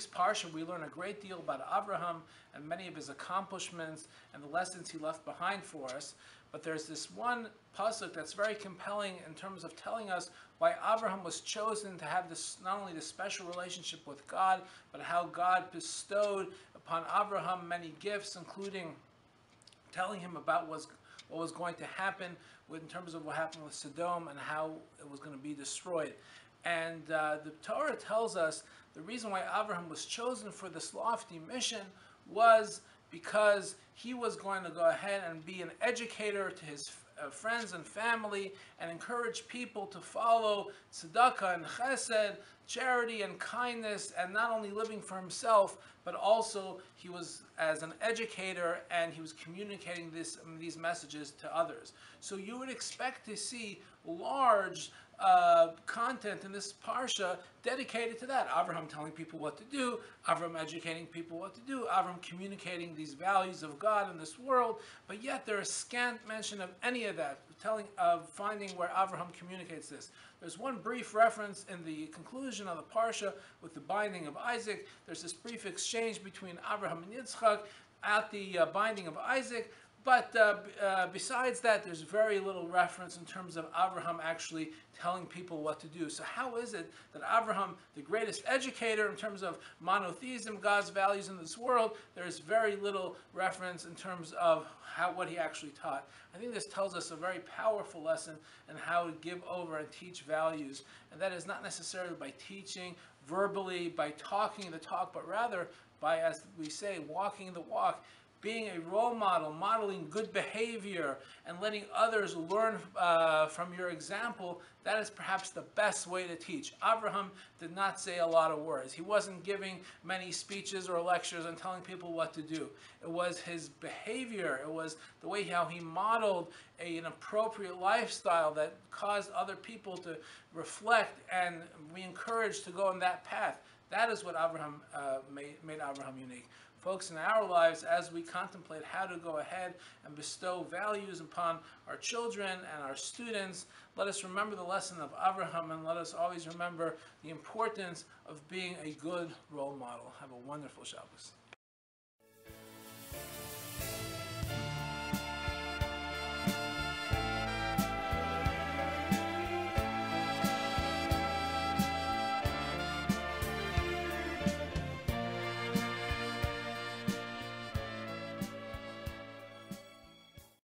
week's parsha, we learn a great deal about Abraham and many of his accomplishments and the lessons he left behind for us. But there's this one pasuk that's very compelling in terms of telling us why Abraham was chosen to have this, not only this special relationship with God, but how God bestowed upon Abraham many gifts, including telling him about what was going to happen in terms of what happened with Sodom and how it was going to be destroyed. And the Torah tells us the reason why Abraham was chosen for this lofty mission was because he was going to go ahead and be an educator to his friends and family and encourage people to follow tzedakah and chesed, charity and kindness, and not only living for himself, but also he was as an educator and he was communicating these messages to others. So you would expect to see large content in this parsha dedicated to that. Abraham telling people what to do, Abraham educating people what to do, Abraham communicating these values of God in this world, but yet there is scant mention of any of that, finding where Abraham communicates this. There's one brief reference in the conclusion of the parsha with the binding of Isaac. There's this brief exchange between Abraham and Yitzchak at the binding of Isaac. But besides that, there's very little reference in terms of Abraham actually telling people what to do. So how is it that Abraham, the greatest educator in terms of monotheism, God's values in this world, there's very little reference in terms of what he actually taught? I think this tells us a very powerful lesson in how to give over and teach values. And that is not necessarily by teaching verbally, by talking the talk, but rather by, as we say, walking the walk, being a role model, modeling good behavior, and letting others learn from your example. That is perhaps the best way to teach. Abraham did not say a lot of words. He wasn't giving many speeches or lectures and telling people what to do. It was his behavior. It was the way how he modeled an appropriate lifestyle that caused other people to reflect and be encouraged to go in that path. That is what Abraham made Abraham unique. Folks, in our lives, as we contemplate how to go ahead and bestow values upon our children and our students, let us remember the lesson of Abraham, and let us always remember the importance of being a good role model. Have a wonderful Shabbos.